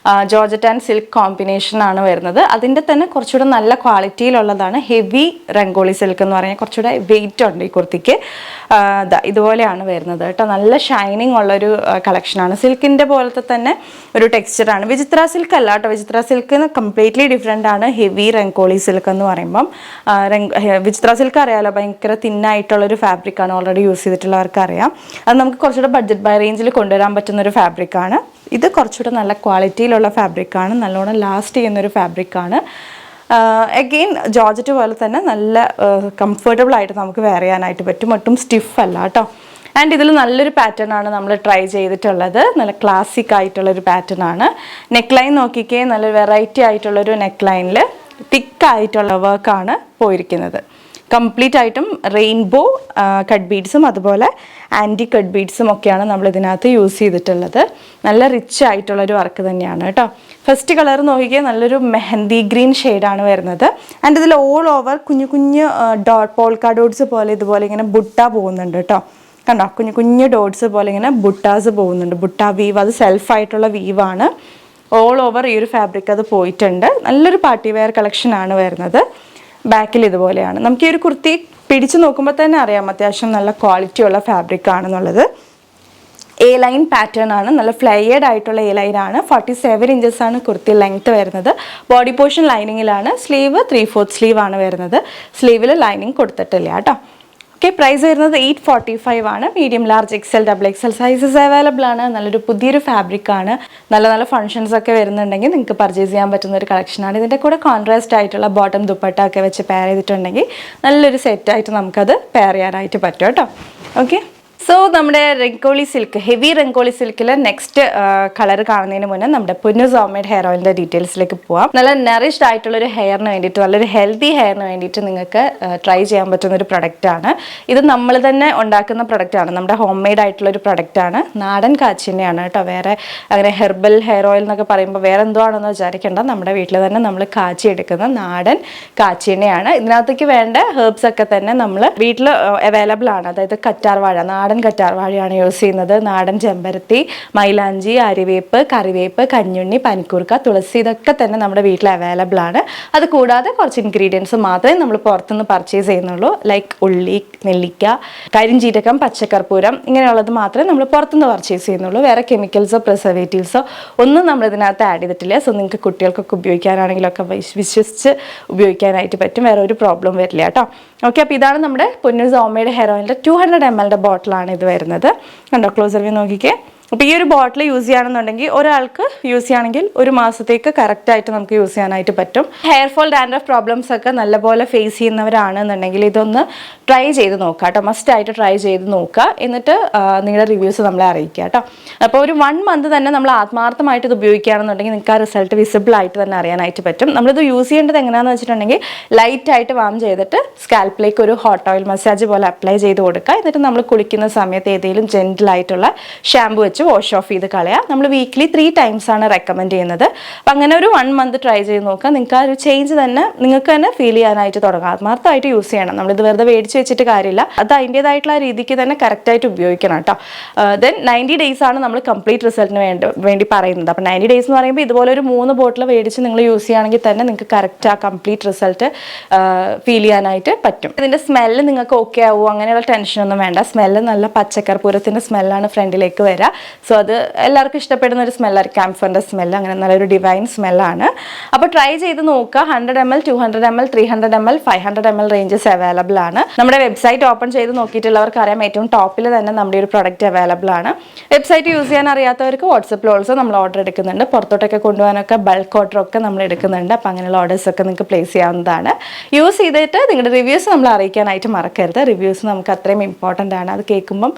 ജോർജറ്റ് ആൻഡ് സിൽക്ക് കോമ്പിനേഷൻ ആണ് വരുന്നത്. അതിൻ്റെ തന്നെ കുറച്ചുകൂടെ നല്ല ക്വാളിറ്റിയിലുള്ളതാണ് ഹെവി റെങ്കോളി സിൽക്ക് എന്ന് പറഞ്ഞാൽ. കുറച്ചുകൂടെ വെയിറ്റ് ഉണ്ട് ഈ കുർത്തിക്ക്. ഇതുപോലെയാണ് വരുന്നത് കേട്ടോ. നല്ല ഷൈനിങ് ഉള്ളൊരു കളക്ഷനാണ്. സിൽക്കിൻ്റെ പോലത്തെ തന്നെ ഒരു ടെക്സ്ചറാണ്. വിചിത്ര സിൽക്ക് അല്ല കേട്ടോ. വിചിത്ര സിൽക്ക് കംപ്ലീറ്റ്ലി ഡിഫറെൻ്റ് ആണ്. ഹെവി റെങ്കോളി സിൽക്ക് എന്ന് പറയുമ്പം വിചിത്ര സിൽക്ക് അറിയാമല്ലോ, ഭയങ്കര തിന്നായിട്ടുള്ളൊരു ഫാബ്രിക്കാണ്. ഓൾറെഡി യൂസ് ചെയ്തിട്ടുള്ളവർക്ക് അറിയാം. അത് നമുക്ക് കുറച്ചുകൂടെ ബഡ്ജറ്റ് ബൈ റേഞ്ചിൽ കൊണ്ടുവരാൻ പറ്റുന്നൊരു ഫാബ്രിക്കാണ്. ഇത് കുറച്ചുകൂടെ നല്ല ക്വാളിറ്റിയിലുള്ള ഫാബ്രിക്കാണ്. നല്ലോണം ലാസ്റ്റ് ചെയ്യുന്നൊരു ഫാബ്രിക്കാണ്. അഗെയിൻ ജോർജറ്റ് പോലെ തന്നെ നല്ല കംഫർട്ടബിൾ ആയിട്ട് നമുക്ക് വെയർ ചെയ്യാനായിട്ട് പറ്റും. ഒട്ടും സ്റ്റിഫ് അല്ല കേട്ടോ. ആൻഡ് ഇതിൽ നല്ലൊരു പാറ്റേൺ ആണ് നമ്മൾ ട്രൈ ചെയ്തിട്ടുള്ളത്. നല്ല ക്ലാസിക് ആയിട്ടുള്ളൊരു പാറ്റേൺ ആണ്. നെക്ക് ലൈൻ നോക്കിക്കേ, നല്ല വെറൈറ്റി ആയിട്ടുള്ളൊരു നെക്ക് ലൈനിൽ തിക്കായിട്ടുള്ള വർക്കാണ് പോയിരിക്കുന്നത്. കംപ്ലീറ്റ് ആയിട്ടും റെയിൻബോ കട്ട് ബീഡ്സും അതുപോലെ ആൻറ്റി കട്ട് ബീഡ്സും ഒക്കെയാണ് നമ്മൾ ഇതിനകത്ത് യൂസ് ചെയ്തിട്ടുള്ളത്. നല്ല റിച്ച് ആയിട്ടുള്ളൊരു വർക്ക് തന്നെയാണ് കേട്ടോ. ഫസ്റ്റ് കളർ നോക്കിയാൽ നല്ലൊരു മെഹന്തി ഗ്രീൻ ഷെയ്ഡാണ് വരുന്നത്. ആൻഡ് ഇതിൽ ഓൾ ഓവർ കുഞ്ഞു കുഞ്ഞു പോൾക്ക ഡോട്ട്സ് പോലെ ഇതുപോലെ ഇങ്ങനെ ബുട്ട പോകുന്നുണ്ട് കേട്ടോ. കണ്ടോ, കുഞ്ഞു കുഞ്ഞു ഡോട്ട്സ് പോലെ ഇങ്ങനെ ബുട്ടാസ് പോകുന്നുണ്ട്. ബുട്ട വീവ്, അത് സെൽഫായിട്ടുള്ള വീവാണ്. ഓൾ ഓവർ ഈ ഒരു ഫാബ്രിക് അത് പോയിട്ടുണ്ട്. നല്ലൊരു പാർട്ടി വെയർ കളക്ഷനാണ് വരുന്നത്. ബാക്കിൽ ഇതുപോലെയാണ്. നമുക്ക് ഈ ഒരു കുർത്തി പിടിച്ചു നോക്കുമ്പോൾ തന്നെ അറിയാം അത്യാവശ്യം നല്ല ക്വാളിറ്റി ഉള്ള ഫാബ്രിക് ആണെന്നുള്ളത്. എ ലൈൻ പാറ്റേൺ ആണ്. നല്ല ഫ്ലയേഡ് ആയിട്ടുള്ള എ ലൈൻ ആണ്. 47 ഇഞ്ചസ് ആണ് കുർത്തി ലെങ്ത് വരുന്നത്. ബോഡി പോർഷൻ ലൈനിങ്ങിലാണ്. സ്ലീവ് 3/4 സ്ലീവ് ആണ് വരുന്നത്. സ്ലീവിൽ ലൈനിങ് കൊടുത്തിട്ടില്ല കേട്ടോ. ഓക്കെ, പ്രൈസ് വരുന്നത് 845 ആണ്. Medium, large, XL, XXL sizes available ആണ്. നല്ലൊരു പുതിയൊരു ഫാബ്രിക് ആണ്. നല്ല നല്ല ഫംഗ്ഷൻസ് ഒക്കെ വരുന്നുണ്ടെങ്കിൽ നിങ്ങൾക്ക് പർച്ചേസ് ചെയ്യാൻ പറ്റുന്ന ഒരു കളക്ഷനാണ്. ഇതിൻ്റെ കൂടെ കോൺട്രാസ്റ്റ് ആയിട്ടുള്ള ബോട്ടം ദുപ്പട്ട ഒക്കെ വെച്ച് പെയർ ചെയ്തിട്ടുണ്ടെങ്കിൽ നല്ലൊരു സെറ്റായിട്ട് നമുക്കത് പെയർ ചെയ്യാനായിട്ട് പറ്റും കേട്ടോ. ഓക്കെ, സോ നമ്മുടെ റെങ്കോളി സിൽക്ക്, ഹെവി റെങ്കോളി സിൽക്കിൽ നെക്സ്റ്റ് കളർ കാണുന്നതിന് മുന്നേ നമ്മുടെ പൊന്നൂസ് ഹോംമെയ്ഡ് ഹെയർ ഓയിലിൻ്റെ ഡീറ്റെയിൽസിലേക്ക് പോവാം. നല്ല നറിഷ്ഡ് ആയിട്ടുള്ളൊരു ഹെയറിന് വേണ്ടിയിട്ട്, നല്ലൊരു ഹെൽത്തി ഹെയറിന് വേണ്ടിയിട്ട് നിങ്ങൾക്ക് ട്രൈ ചെയ്യാൻ പറ്റുന്ന ഒരു പ്രൊഡക്റ്റാണ് ഇത്. നമ്മൾ തന്നെ ഉണ്ടാക്കുന്ന പ്രൊഡക്റ്റാണ്. നമ്മുടെ ഹോം മെയ്ഡ് ആയിട്ടുള്ളൊരു പ്രൊഡക്റ്റാണ്. നാടൻ കാച്ചിനെയാണ് കേട്ടോ. വേറെ അങ്ങനെ ഹെർബൽ ഹെയർ ഓയിൽ എന്നൊക്കെ പറയുമ്പോൾ വേറെ എന്തോ ആണെന്ന് വിചാരിക്കേണ്ട. നമ്മുടെ വീട്ടിൽ തന്നെ നമ്മൾ കാച്ചി എടുക്കുന്ന നാടൻ കാച്ചിനെയാണ്. ഇതിനകത്തേക്ക് വേണ്ട ഹെർബ്സ് ഒക്കെ തന്നെ നമ്മൾ വീട്ടിൽ അവൈലബിൾ ആണ്. അതായത് കറ്റാർവാഴ, നാടൻ കറ്റാർവാഴയാണ് യൂസ് ചെയ്യുന്നത്. നാടൻ ചെമ്പരത്തി, മൈലാഞ്ചി, അരിവേപ്പ്, കറിവേപ്പ്, കഞ്ഞുണ്ണി, പനിക്കൂർക്ക, തുളസി, ഇതൊക്കെ തന്നെ നമ്മുടെ വീട്ടിൽ അവൈലബിൾ ആണ്. അത് കൂടാതെ കുറച്ച് ഇൻഗ്രീഡിയൻസ് മാത്രമേ നമ്മൾ പുറത്തുനിന്ന് പർച്ചേസ് ചെയ്യുന്നുള്ളൂ. ലൈക്ക് ഉള്ളി, നെല്ലിക്ക, കരിഞ്ജീരകം, പച്ചക്കർപ്പൂരം, ഇങ്ങനെയുള്ളത് മാത്രമേ നമ്മൾ പുറത്തുനിന്ന് പർച്ചേസ് ചെയ്യുന്നുള്ളൂ. വേറെ കെമിക്കൽസോ പ്രിസർവേറ്റീവ്സോ ഒന്നും നമ്മൾ ഇതിനകത്ത് ആഡ് ചെയ്തിട്ടില്ല. സോ നിങ്ങൾക്ക് കുട്ടികൾക്കൊക്കെ ഉപയോഗിക്കാനാണെങ്കിലൊക്കെ വിശ്വസിച്ച് ഉപയോഗിക്കാനായിട്ട് പറ്റും. വേറെ ഒരു പ്രോബ്ലം വരില്ല കേട്ടോ. ഓക്കെ, അപ്പോൾ ഇതാണ് നമ്മുടെ പൊന്നൂസ് ഹോംമെയ്ഡ് ഹെയർ ഓയിലിൻ്റെ 200 ml ബോട്ടിലാണ് ഇത് വരുന്നത്. കണ്ടോ, ക്ലോസർ വ്യൂ നോക്കിക്കേ. അപ്പോൾ ഈ ഒരു ബോട്ടിൽ യൂസ് ചെയ്യുകയാണെന്നുണ്ടെങ്കിൽ ഒരാൾക്ക് യൂസ് ചെയ്യുകയാണെങ്കിൽ ഒരു മാസത്തേക്ക് കറക്റ്റായിട്ട് നമുക്ക് യൂസ് ചെയ്യാനായിട്ട് പറ്റും. ഹെയർ ഫോൾ, ഡാൻഡ്രഫ് പ്രോബ്ലംസ് ഒക്കെ നല്ലപോലെ ഫേസ് ചെയ്യുന്നവരാണെന്നുണ്ടെങ്കിൽ ഇതൊന്ന് ട്രൈ ചെയ്ത് നോക്കുക കേട്ടോ. മസ്റ്റായിട്ട് ട്രൈ ചെയ്ത് നോക്കുക. എന്നിട്ട് നിങ്ങളുടെ റിവ്യൂസ് നമ്മളെ അറിയിക്കുക കേട്ടോ. അപ്പോൾ ഒരു 1 month തന്നെ നമ്മൾ ആത്മാർത്ഥമായിട്ട് ഇത് ഉപയോഗിക്കുകയാണെന്നുണ്ടെങ്കിൽ നിങ്ങൾക്ക് ആ റിസൾട്ട് വിസിബിൾ ആയിട്ട് തന്നെ അറിയാനായിട്ട് പറ്റും. നമ്മളിത് യൂസ് ചെയ്യേണ്ടത് എങ്ങനെയാണെന്ന് വെച്ചിട്ടുണ്ടെങ്കിൽ ലൈറ്റായിട്ട് വാം ചെയ്തിട്ട് സ്കാൽപ്പിലേക്ക് ഒരു ഹോട്ട് ഓയിൽ മസാജ് പോലെ അപ്ലൈ ചെയ്ത് കൊടുക്കുക. എന്നിട്ട് നമ്മൾ കുളിക്കുന്ന സമയത്ത് ഏതെങ്കിലും ജെൻറ്റിലായിട്ടുള്ള ഷാമ്പു വെച്ച് വാഷ് ഓഫ് ചെയ്ത് കളയുക. നമ്മൾ വീക്ക്ലി 3 times ആണ് റെക്കമെൻഡ് ചെയ്യുന്നത്. അപ്പം അങ്ങനെ ഒരു 1 month ട്രൈ ചെയ്ത് നോക്കുക. നിങ്ങൾക്ക് ആ ഒരു ചേഞ്ച് തന്നെ നിങ്ങൾക്ക് തന്നെ ഫീൽ ചെയ്യാനായിട്ട് തുടങ്ങും. ആത്മാർത്ഥമായിട്ട് യൂസ് ചെയ്യണം. നമ്മളിത് വെറുതെ മേടിച്ച് വെച്ചിട്ട് കാര്യമില്ല. അത് അതിൻ്റേതായിട്ടുള്ള രീതിക്ക് തന്നെ കറക്റ്റായിട്ട് ഉപയോഗിക്കണം കേട്ടോ. ദെൻ 90 days ആണ് നമ്മൾ കംപ്ലീറ്റ് റിസൾട്ടിന് വേണ്ടി പറയുന്നത്. അപ്പം 90 days എന്ന് പറയുമ്പോൾ ഇതുപോലെ ഒരു 3 ബോട്ടിൽ മേടിച്ച് നിങ്ങൾ യൂസ് ചെയ്യുകയാണെങ്കിൽ തന്നെ നിങ്ങൾക്ക് കറക്റ്റ് ആ കംപ്ലീറ്റ് റിസൾട്ട് ഫീൽ ചെയ്യാനായിട്ട് പറ്റും. ഇതിൻ്റെ സ്മെല്ല് നിങ്ങൾക്ക് ഓക്കെ ആവുമോ അങ്ങനെയുള്ള ടെൻഷനൊന്നും വേണ്ട. സ്മെല്ല് നല്ല പച്ചക്കർപ്പൂരത്തിൻ്റെ സ്മെല്ലാണ് ഫ്രണ്ടിലേക്ക് വരിക. സോ അത് എല്ലാവർക്കും ഇഷ്ടപ്പെടുന്ന ഒരു സ്മെല്ലായിരിക്കും. ക്യാംഫറിൻ്റെ സ്മെല്ല് അങ്ങനെ നല്ലൊരു ഡിവൈൻ സ്മെല്ലാണ്. അപ്പോൾ ട്രൈ ചെയ്ത് നോക്കുക. 100 ml, 200 ml, 300 ml, 500 ml ranges available ആണ്. നമ്മുടെ വെബ്സൈറ്റ് ഓപ്പൺ ചെയ്ത് നോക്കിയിട്ടുള്ളവർക്ക് അറിയാം ഏറ്റവും ടോപ്പിൽ തന്നെ നമ്മുടെ ഒരു പ്രൊഡക്റ്റ് അവൈലബിൾ ആണ്. വെബ്സൈറ്റ് യൂസ് ചെയ്യാൻ അറിയാത്തവർക്ക് വാട്സപ്പിൽ ഓൾസോ നമ്മൾ ഓർഡർ എടുക്കുന്നുണ്ട്. പുറത്തോട്ടൊക്കെ കൊണ്ടുപോകാനൊക്കെ ബൾക്ക് ഓർഡർ ഒക്കെ നമ്മൾ എടുക്കുന്നുണ്ട്. അപ്പോൾ അങ്ങനെയുള്ള ഓർഡേഴ്സ് ഒക്കെ നിങ്ങൾക്ക് പ്ലേസ് ചെയ്യാവുന്നതാണ്. യൂസ് ചെയ്തിട്ട് നിങ്ങളുടെ റിവ്യൂസ് നമ്മൾ അറിയിക്കാനായിട്ട് മറക്കരുത്. റിവ്യൂസ് നമുക്ക് അത്രയും ഇമ്പോർട്ടൻ്റ് ആണ്. അത് കേൾക്കുമ്പം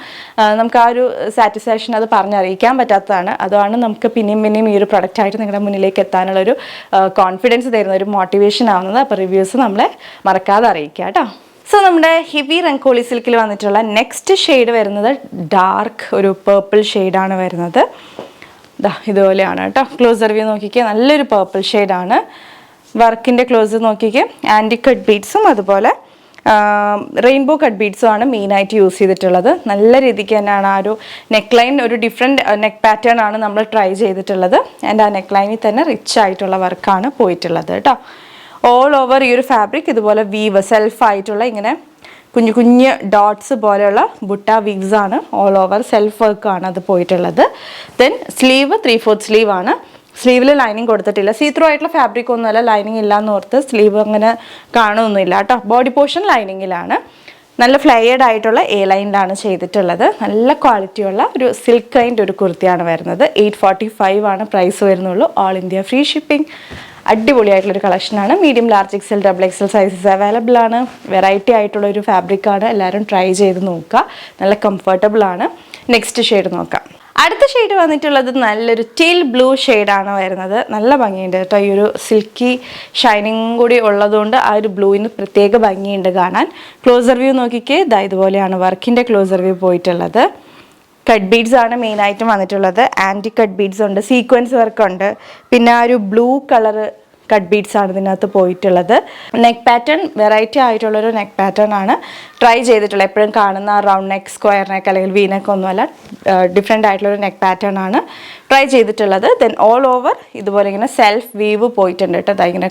നമുക്ക് ആ ഒരു സാറ്റിസ്ഫാക്ഷൻ അത് പറഞ്ഞറിയിക്കാൻ പറ്റാത്തതാണ്. അതാണ് നമുക്ക് പിന്നെയും ഈ ഒരു പ്രൊഡക്റ്റായിട്ട് നിങ്ങളുടെ മുന്നിലേക്ക് എത്താനുള്ളൊരു കോൺഫിഡൻസ് തരുന്ന ഒരു മോട്ടിവേഷൻ ആവുന്നത്. അപ്പോൾ റിവ്യൂസ് നമ്മളെ മറക്കാതെ അറിയിക്കുക കേട്ടോ. സോ നമ്മുടെ ഹെവി റെങ്കോളി സിൽക്കിൽ വന്നിട്ടുള്ള നെക്സ്റ്റ് ഷെയ്ഡ് വരുന്നത് ഡാർക്ക് ഒരു പേർപ്പിൾ ഷെയ്ഡാണ് വരുന്നത്. ഇതുപോലെയാണ് കേട്ടോ. ക്ലോസർ വ്യൂ നോക്കിക്കേ, നല്ലൊരു പേർപ്പിൾ ഷെയ്ഡാണ്. വർക്കിൻ്റെ ക്ലോസ് നോക്കിക്കേ, ആൻറ്റി കട്ട് ബീഡ്സും അതുപോലെ റെയിൻബോ കട്ട് ബീഡ്സും ആണ് മെയിനായിട്ട് യൂസ് ചെയ്തിട്ടുള്ളത്. നല്ല രീതിക്ക് തന്നെയാണ് ആ ഒരു നെക്ക് ലൈൻ, ഒരു ഡിഫറെൻറ്റ് നെക്ക് പാറ്റേൺ ആണ് നമ്മൾ ട്രൈ ചെയ്തിട്ടുള്ളത്. ആൻഡ് ആ നെക്ക് ലൈനിൽ തന്നെ റിച്ച് ആയിട്ടുള്ള വർക്കാണ് പോയിട്ടുള്ളത് കേട്ടോ. ഓൾ ഓവർ ഈ ഒരു ഫാബ്രിക് ഇതുപോലെ വീവ് സെൽഫായിട്ടുള്ള ഇങ്ങനെ കുഞ്ഞു കുഞ്ഞ് ഡോട്ട്സ് പോലെയുള്ള ബുട്ട വിഗ്സ് ആണ്. ഓൾ ഓവർ സെൽഫ് വർക്കാണ് അത് പോയിട്ടുള്ളത്. ദെൻ സ്ലീവ് 3/4 സ്ലീവ് ആണ്. സ്ലീവിൽ ലൈനിങ് കൊടുത്തിട്ടില്ല. സീത്രൂ ആയിട്ടുള്ള ഫാബ്രിക് ഒന്നുമല്ല, ലൈനിങ് ഇല്ലാന്ന് ഓർത്ത് സ്ലീവ് അങ്ങനെ കാണുമൊന്നുമില്ല കേട്ടോ. ബോഡി പോർഷൻ ലൈനിങ്ങിലാണ്. നല്ല ഫ്ലയേഡ് ആയിട്ടുള്ള എ ലൈനിലാണ് ചെയ്തിട്ടുള്ളത്. നല്ല ക്വാളിറ്റിയുള്ള ഒരു സിൽക്ക് കൈൻഡ് ഒരു കുർത്തിയാണ് വരുന്നത്. 845 ആണ് പ്രൈസ് വരുന്നുള്ളൂ. All India free shipping. അടിപൊളിയായിട്ടുള്ളൊരു കളക്ഷനാണ്. Medium, large, XL, double XL sizes available ആണ്. വെറൈറ്റി ആയിട്ടുള്ള ഒരു ഫാബ്രിക്കാണ്. എല്ലാവരും ട്രൈ ചെയ്ത് നോക്കുക. നല്ല കംഫർട്ടബിൾ ആണ്. നെക്സ്റ്റ് ഷെയ്ഡ് നോക്കാം. അടുത്ത ഷെയ്ഡ് വന്നിട്ടുള്ളത് നല്ലൊരു ടീൽ ബ്ലൂ ഷെയ്ഡാണ് വരുന്നത്. നല്ല ഭംഗിയുണ്ട് കേട്ടോ. ഈ ഒരു സിൽക്കി ഷൈനിങ് കൂടി ഉള്ളതുകൊണ്ട് ആ ഒരു ബ്ലൂവിന് പ്രത്യേക ഭംഗിയുണ്ട് കാണാൻ. ക്ലോസർ വ്യൂ നോക്കിക്കേ, ഇതുപോലെയാണ് വർക്കിൻ്റെ ക്ലോസർ വ്യൂ പോയിട്ടുള്ളത്. കട്ട് ബീഡ്സ് ആണ് മെയിനായിട്ടും വന്നിട്ടുള്ളത്. ആൻറ്റി കട്ട് ബീഡ്സ് ഉണ്ട്, സീക്വൻസ് വർക്ക് ഉണ്ട്, പിന്നെ ആ ഒരു ബ്ലൂ കളറ് കട്ട് ബീഡ്സ് ആണ് ഇതിനകത്ത് പോയിട്ടുള്ളത്. നെക്ക് പാറ്റേൺ വെറൈറ്റി ആയിട്ടുള്ളൊരു നെക്ക് പാറ്റേൺ ആണ് ട്രൈ ചെയ്തിട്ടുള്ളത്. എപ്പോഴും കാണുന്ന റൗണ്ട് നെക്ക്, സ്ക്വയർ നെക്ക് അല്ലെങ്കിൽ വി നെക്ക് ഒന്നുമല്ല, ഡിഫറെൻ്റ് ആയിട്ടുള്ളൊരു നെക്ക് പാറ്റേൺ ആണ് ട്രൈ ചെയ്തിട്ടുള്ളത്. ദെൻ ഓൾ ഓവർ ഇതുപോലെ ഇങ്ങനെ സെൽഫ് വീവ് പോയിട്ടുണ്ട് കേട്ടോ. ഇങ്ങനെ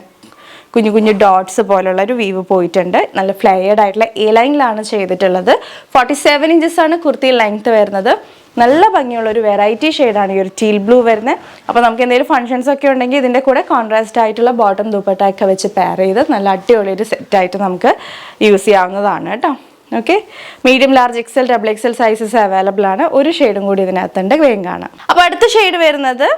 കുഞ്ഞു കുഞ്ഞു ഡോട്ട്സ് പോലുള്ള ഒരു വീവ് പോയിട്ടുണ്ട്. നല്ല ഫ്ലയേഡ് ആയിട്ടുള്ള എ ലൈനിലാണ് ചെയ്തിട്ടുള്ളത്. 47 ഇഞ്ചസ് ആണ് കുർത്തി ലെങ്ത് വരുന്നത്. നല്ല ഭംഗിയുള്ള ഒരു വെറൈറ്റി ഷെയ്ഡാണ് ഈ ഒരു ടീൽ ബ്ലൂ വരുന്നത്. അപ്പോൾ നമുക്ക് എന്തെങ്കിലും ഫംഗ്ഷൻസ് ഒക്കെ ഉണ്ടെങ്കിൽ ഇതിൻ്റെ കൂടെ കോൺട്രാസ്റ്റ് ആയിട്ടുള്ള ബോട്ടം ദുപ്പട്ട ഒക്കെ വെച്ച് പെയർ ചെയ്ത് നല്ല അടിപൊളിയൊരു സെറ്റായിട്ട് നമുക്ക് യൂസ് ചെയ്യാവുന്നതാണ് കേട്ടോ. Okay, medium, large, XL, double XL sizes available ആണ്. ഒരു ഷെയ്ഡും കൂടി ഇതിനകത്തുണ്ട്, വേഗം കാണാം. അപ്പോൾ അടുത്ത ഷെയ്ഡ് വരുന്നത്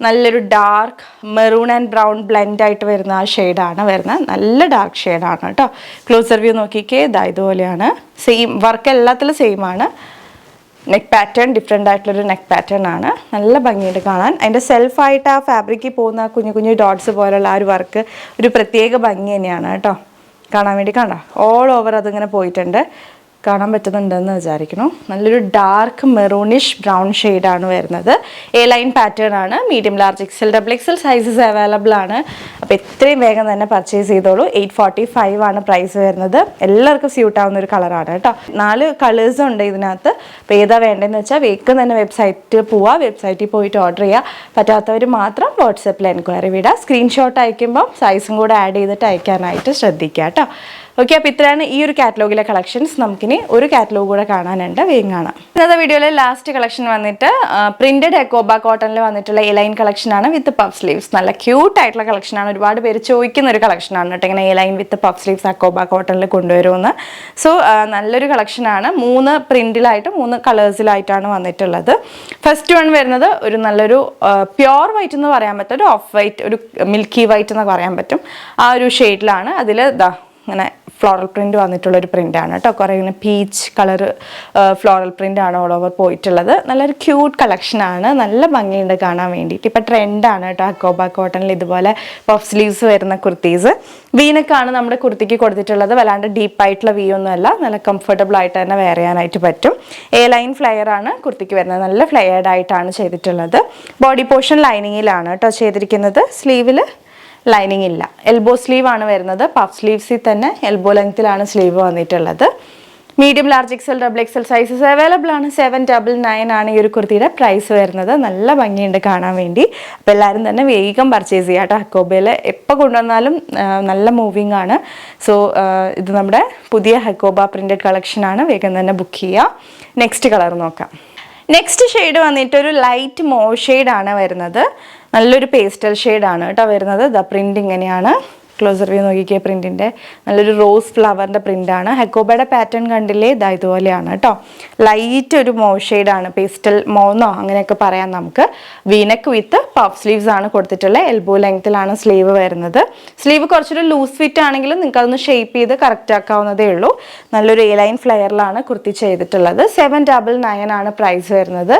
നല്ലൊരു dark maroon and brown blend ആയിട്ട് വരുന്ന ആ ഷെയ്ഡാണ് വരുന്നത്. നല്ല ഡാർക്ക് ഷെയ്ഡാണ് കേട്ടോ. ക്ലോസർ വ്യൂ നോക്കിക്കേ, ഇതുപോലെയാണ്. സെയിം വർക്ക് എല്ലാത്തിലും സെയിം ആണ്. നെക്ക് പാറ്റേൺ ഡിഫറെൻ്റ് ആയിട്ടുള്ളൊരു നെക്ക് പാറ്റേൺ ആണ്. നല്ല ഭംഗിയുണ്ട് കാണാൻ. അതിൻ്റെ സെൽഫായിട്ട് ആ ഫാബ്രിക്കിൽ പോകുന്ന കുഞ്ഞു കുഞ്ഞു ഡോട്ട്സ് പോലുള്ള ആ ഒരു വർക്ക് ഒരു പ്രത്യേക ഭംഗി തന്നെയാണ് കേട്ടോ. കാണാൻ വേണ്ടി കണ്ടോ, ഓൾ ഓവർ അതിങ്ങനെ പോയിട്ടുണ്ട്. കാണാൻ പറ്റുന്നുണ്ടെന്ന് വിചാരിക്കുന്നു. നല്ലൊരു ഡാർക്ക് മെറൂണിഷ് ബ്രൗൺ ഷെയ്ഡാണ് വരുന്നത്. എ ലൈൻ പാറ്റേൺ ആണ്. Medium, large, XL, double XL sizes available ആണ്. അപ്പോൾ എത്രയും വേഗം തന്നെ പർച്ചേസ് ചെയ്തോളൂ. 845 ആണ് പ്രൈസ് വരുന്നത്. എല്ലാവർക്കും സ്യൂട്ട് ആവുന്ന ഒരു കളറാണ് കേട്ടോ. 4 കളേഴ്സ് ഉണ്ട് ഇതിനകത്ത്. അപ്പോൾ ഏതാ വേണ്ടതെന്ന് വെച്ചാൽ വേഗം തന്നെ വെബ്സൈറ്റിൽ പോവുക. വെബ്സൈറ്റിൽ പോയിട്ട് ഓർഡർ ചെയ്യുക. പറ്റാത്തവർ മാത്രം വാട്സപ്പിൽ എൻക്വയറി വിടുക. സ്ക്രീൻഷോട്ട് അയക്കുമ്പോൾ സൈസും കൂടെ ആഡ് ചെയ്തിട്ട് അയക്കാനായിട്ട് ശ്രദ്ധിക്കുക കേട്ടോ. ഓക്കെ, അപ്പോൾ ഇത്രയാണ് ഈ ഒരു കാറ്റലോഗിലെ കളക്ഷൻസ്. നമുക്കിനി ഒരു കാറ്റലോഗ് കൂടെ കാണാനുണ്ട്, വേഗം കാണാം. ഇന്നത്തെ വീഡിയോയിലെ ലാസ്റ്റ് കളക്ഷൻ വന്നിട്ട് പ്രിന്റഡ് എക്കോബ കോട്ടണിൽ വന്നിട്ടുള്ള എ ലൈൻ കളക്ഷനാണ് വിത്ത് പഫ് സ്ലീവ്സ്. നല്ല ക്യൂട്ട് ആയിട്ടുള്ള കളക്ഷനാണ്. ഒരുപാട് പേര് ചോദിക്കുന്ന ഒരു കളക്ഷനാണ് കേട്ടോ, ഇങ്ങനെ A line with puff sleeves Hakoba കോട്ടണിൽ കൊണ്ടുവരുമെന്ന്. സോ നല്ലൊരു കളക്ഷനാണ്. 3 പ്രിന്റിലായിട്ട് 3 കളേഴ്സിലായിട്ടാണ് വന്നിട്ടുള്ളത്. ഫസ്റ്റ് വൺ വരുന്നത് ഒരു നല്ലൊരു പ്യോർ വൈറ്റ് എന്ന് പറയാൻ പറ്റും, ഒരു ഓഫ് വൈറ്റ്, ഒരു മിൽക്കി വൈറ്റ് എന്ന് പറയാൻ പറ്റും. ആ ഒരു ഷെയ്ഡിലാണ്. അതിൽ ഇങ്ങനെ ഫ്ലോറൽ പ്രിന്റ് വന്നിട്ടുള്ളൊരു പ്രിൻ്റാണ് കേട്ടോ. കുറേ ഇങ്ങനെ പീച്ച് കളർ ഫ്ലോറൽ പ്രിൻ്റാണ് ഓൾ ഓവർ പോയിട്ടുള്ളത്. നല്ലൊരു ക്യൂട്ട് കളക്ഷനാണ്. നല്ല ഭംഗിയുണ്ട് കാണാൻ വേണ്ടിയിട്ട്. ഇപ്പം ട്രെൻഡാണ് കേട്ടോ അക്കോബ കോട്ടണിൽ ഇതുപോലെ പഫ് സ്ലീവ്സ് വരുന്ന കുർത്തീസ്. വീനക്കാണ് നമ്മുടെ കുർത്തിക്ക് കൊടുത്തിട്ടുള്ളത്. വല്ലാണ്ട് ഡീപ്പായിട്ടുള്ള വീ ഒന്നുമല്ല. നല്ല കംഫർട്ടബിൾ ആയിട്ട് തന്നെ വെയർ ചെയ്യാനായിട്ട് പറ്റും. എ ലൈൻ ഫ്ലെയർ ആണ് കുർത്തിക്ക് വരുന്നത്. നല്ല ഫ്ലെയർഡ് ആയിട്ടാണ് ചെയ്തിട്ടുള്ളത്. ബോഡി പോർഷൻ ലൈനിങ്ങിലാണ് കേട്ടോ ചെയ്തിരിക്കുന്നത്. സ്ലീവിൽ ലൈനിങ് ഇല്ല. എൽബോ സ്ലീവ് ആണ് വരുന്നത്. പഫ് സ്ലീവ്സിൽ തന്നെ എൽബോ ലെങ്ത്തിലാണ് സ്ലീവ് വന്നിട്ടുള്ളത്. Medium, large, XL, double XL sizes available ആണ്. 799 ആണ് ഈ ഒരു കുർത്തിയുടെ പ്രൈസ് വരുന്നത്. നല്ല ഭംഗിയുണ്ട് കാണാൻ വേണ്ടി. അപ്പോൾ എല്ലാവരും തന്നെ വേഗം പർച്ചേസ് ചെയ്യുക കേട്ടോ. ഹക്കോബയിൽ എപ്പോൾ കൊണ്ടുവന്നാലും നല്ല മൂവിങ് ആണ്. സോ ഇത് നമ്മുടെ പുതിയ ഹക്കോബ പ്രിന്റഡ് കളക്ഷനാണ്. വേഗം തന്നെ ബുക്ക് ചെയ്യുക. നെക്സ്റ്റ് കളർ നോക്കാം. നെക്സ്റ്റ് ഷെയ്ഡ് വന്നിട്ട് ഒരു ലൈറ്റ് മോ ഷെയ്ഡാണ് വരുന്നത്. നല്ലൊരു പേസ്റ്റൽ ഷെയ്ഡാണ് കേട്ടോ വരുന്നത്. പ്രിൻ്റ് ഇങ്ങനെയാണ്. ക്ലോസർ വ്യൂ നോക്കിക്കിയ പ്രിൻറ്റിൻ്റെ നല്ലൊരു റോസ് ഫ്ലവറിൻ്റെ പ്രിൻ്റാണ്. ഹെക്കോബയുടെ പാറ്റേൺ കണ്ടില്ലേ, ഇതുപോലെയാണ് കേട്ടോ. ലൈറ്റ് ഒരു മോ ഷെയ്ഡാണ്, പേസ്റ്റൽ മോന്നോ അങ്ങനെയൊക്കെ പറയാം നമുക്ക്. വീനക്ക് വിത്ത് പഫ് സ്ലീവ്സ് ആണ് കൊടുത്തിട്ടുള്ളത്. എൽബോ ലെങ്ത്തിലാണ് സ്ലീവ് വരുന്നത്. സ്ലീവ് കുറച്ചൊരു ലൂസ് ഫിറ്റ് ആണെങ്കിലും നിങ്ങൾക്ക് അതൊന്ന് ഷേപ്പ് ചെയ്ത് കറക്റ്റ് ആക്കാവുന്നതേ ഉള്ളൂ. നല്ലൊരു എ ലൈൻ ഫ്ലെയറിലാണ് കുർത്തി ചെയ്തിട്ടുള്ളത്. 799 ആണ് പ്രൈസ് വരുന്നത്.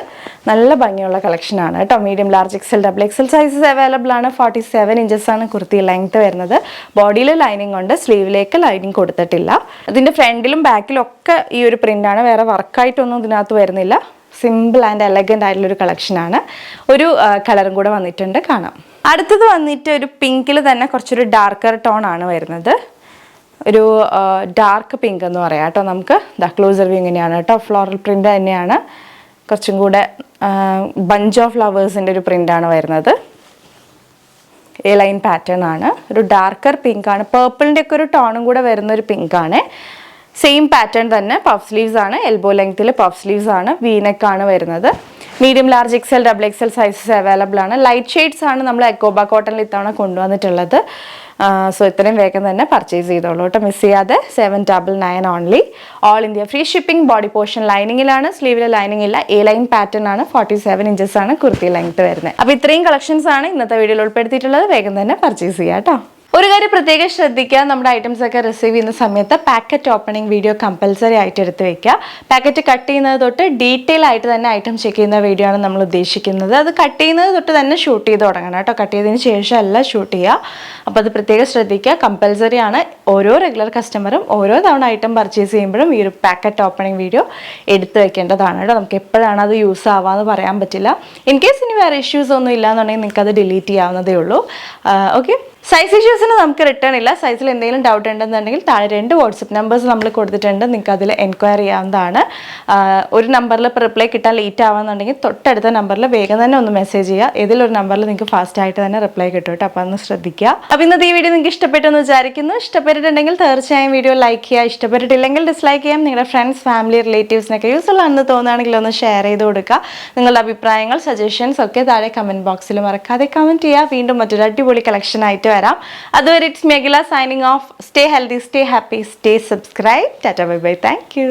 നല്ല ഭംഗിയുള്ള കളക്ഷനാണ് കേട്ടോ. Medium, large, XL, double XL sizes available ആണ്. 47 ഇഞ്ചസ് ആണ് കുർത്തി ലെങ്ത് വരുന്നത്. ബോഡിയിൽ ലൈനിങ് ഉണ്ട്, സ്ലീവിലേക്ക് ലൈനിങ് കൊടുത്തിട്ടില്ല. ഇതിൻ്റെ ഫ്രണ്ടിലും ബാക്കിലും ഒക്കെ ഈ ഒരു പ്രിൻ്റാണ്. വേറെ വർക്കായിട്ടൊന്നും ഇതിനകത്ത് വരുന്നില്ല. സിമ്പിൾ ആൻഡ് എലഗൻ്റ് ആയിട്ടുള്ളൊരു കളക്ഷനാണ്. ഒരു കളറും കൂടെ വന്നിട്ടുണ്ട്, കാണാം. അടുത്തത് വന്നിട്ട് ഒരു പിങ്കിൽ തന്നെ കുറച്ചൊരു ഡാർക്കർ ടോൺ ആണ് വരുന്നത്. ഒരു ഡാർക്ക് പിങ്ക് എന്ന് പറയാം കേട്ടോ നമുക്ക്. ക്ലോസർ വ്യൂ ഇങ്ങനെയാണ് കേട്ടോ. ഫ്ലോറൽ പ്രിൻ്റ് തന്നെയാണ്. കുറച്ചും കൂടെ ബഞ്ച് ഓഫ് ഫ്ലവേഴ്സിൻ്റെ ഒരു പ്രിൻ്റാണ് വരുന്നത്. എ ലൈൻ പാറ്റേൺ ആണ്. ഒരു ഡാർക്കർ പിങ്ക് ആണ്. പേർപ്പിളിൻ്റെ ഒക്കെ ഒരു ടോണും കൂടെ വരുന്നൊരു പിങ്ക് ആണ്. സെയിം പാറ്റേൺ തന്നെ പഫ് സ്ലീവ്സ് ആണ്, എൽബോ ലെങ്ത്തിൽ പഫ് സ്ലീവ്സ് ആണ്, വീനെക്ക് ആണ് വരുന്നത്. Medium, large, XL, double XL sizes available ആണ്. ലൈറ്റ് ഷെയ്ഡ്സ് ആണ് നമ്മൾ എക്കോബ കോട്ടണിൽ ഇത്തവണ കൊണ്ടുവന്നിട്ടുള്ളത്. സോ ഇത്രയും വേഗം തന്നെ പർച്ചേസ് ചെയ്തോളൂ കേട്ടോ, മിസ് ചെയ്യാതെ. 799 only. All India free shipping. Body portion ലൈനിങ്ങിലാണ്, സ്ലീവിൽ ലൈനിങ് ഇല്ല. എ ലൈൻ പാറ്റേൺ ആണ്, 47 ഇഞ്ചസ് ആണ് കുർത്തി ലെങ്ത് വരുന്നത്. അപ്പോൾ ഇത്രയും കളക്ഷൻസ് ആണ് ഇന്നത്തെ വീഡിയോയിൽ ഉൾപ്പെടുത്തിയിട്ടുള്ളത്. വേഗം തന്നെ പർച്ചേസ് ചെയ്യാം കേട്ടോ. ഒരു കാര്യം പ്രത്യേകം ശ്രദ്ധിക്കുക, നമ്മുടെ ഐറ്റംസ് ഒക്കെ റിസീവ് ചെയ്യുന്ന സമയത്ത് പാക്കറ്റ് ഓപ്പണിംഗ് വീഡിയോ കമ്പൽസറി ആയിട്ട് എടുത്ത് വെക്കുക. പാക്കറ്റ് കട്ട് ചെയ്യുന്നത് തൊട്ട് ഡീറ്റെയിൽ ആയിട്ട് തന്നെ ഐറ്റം ചെക്ക് ചെയ്യുന്ന വീഡിയോ ആണ് നമ്മൾ ഉദ്ദേശിക്കുന്നത്. അത് കട്ട് ചെയ്യുന്നത് തൊട്ട് തന്നെ ഷൂട്ട് ചെയ്ത് തുടങ്ങണം കേട്ടോ, കട്ട് ചെയ്തതിന് ശേഷം അല്ല ഷൂട്ട് ചെയ്യുക. അപ്പോൾ അത് പ്രത്യേകം ശ്രദ്ധിക്കുക, കമ്പൽസറി ആണ്. ഓരോ റെഗുലർ കസ്റ്റമറും ഓരോ തവണ ഐറ്റം പർച്ചേസ് ചെയ്യുമ്പോഴും ഈ ഒരു പാക്കറ്റ് ഓപ്പണിംഗ് വീഡിയോ എടുത്ത് വെക്കേണ്ടതാണ് കേട്ടോ. നമുക്ക് എപ്പോഴാണ് അത് യൂസ് ആവാമെന്ന് പറയാൻ പറ്റില്ല. ഇൻ കേസ് ഇനി വേറെ ഇഷ്യൂസ് ഒന്നും ഇല്ലാന്നുണ്ടെങ്കിൽ നിങ്ങൾക്ക് അത് ഡിലീറ്റ് ചെയ്യാവുന്നതേ ഉള്ളൂ. ഓക്കെ. സൈസ് ഇഷ്യൂസിന് നമുക്ക് റിട്ടേൺ ഇല്ല. സൈസിൽ എന്തെങ്കിലും ഡൗട്ട് ഉണ്ടെന്നുണ്ടെങ്കിൽ താഴെ 2 വാട്സപ്പ് നമ്പേഴ്സ് നമ്മൾ കൊടുത്തിട്ടുണ്ട്, നിങ്ങൾക്ക് അതിൽ എൻക്വയറി ചെയ്യാവുന്നതാണ്. ഒരു നമ്പറിൽ ഇപ്പോൾ റിപ്ലൈ കിട്ടാൻ ലേറ്റ് ആവുന്നുണ്ടെങ്കിൽ തൊട്ടടുത്ത നമ്പറിൽ വേഗം തന്നെ ഒന്ന് മെസ്സേജ് ചെയ്യുക. ഏതിലൊരു നമ്പറിൽ നിങ്ങൾക്ക് ഫാസ്റ്റ് ആയിട്ട് തന്നെ റിപ്ലൈ കിട്ടും കേട്ടോ, അപ്പോൾ ഒന്ന് ശ്രദ്ധിക്കുക. അപ്പോൾ ഇന്നത്തെ ഈ വീഡിയോ നിങ്ങൾക്ക് ഇഷ്ടപ്പെട്ടെന്ന് വിചാരിക്കുന്നു. ഇഷ്ടപ്പെട്ടിട്ടുണ്ടെങ്കിൽ തീർച്ചയായും വീഡിയോ ലൈക്ക് ചെയ്യുക, ഇഷ്ടപ്പെട്ടിട്ടില്ലെങ്കിൽ ഡിസ്ലൈക്ക് ചെയ്യാം. നിങ്ങളുടെ ഫ്രണ്ട്സ്, ഫാമിലി, റിലേറ്റീവ്സിനൊക്കെ യൂസ്ഫുൾ ആണെന്ന് തോന്നുകയാണെങ്കിൽ ഒന്ന് ഷെയർ ചെയ്ത് കൊടുക്കുക. നിങ്ങളുടെ അഭിപ്രായങ്ങൾ, സജഷൻസ് ഒക്കെ താഴെ കമൻറ്റ് ബോക്സിൽ മറക്കാതെ കമൻറ്റ് ചെയ്യുക. വീണ്ടും മറ്റൊരു അടിപൊളി കളക്ഷൻ ആയിട്ട് വരാം. അതുവരെ ഇറ്റ്സ് മെഗില signing off. Stay healthy, stay happy, stay subscribe. Tata, bye bye, thank U.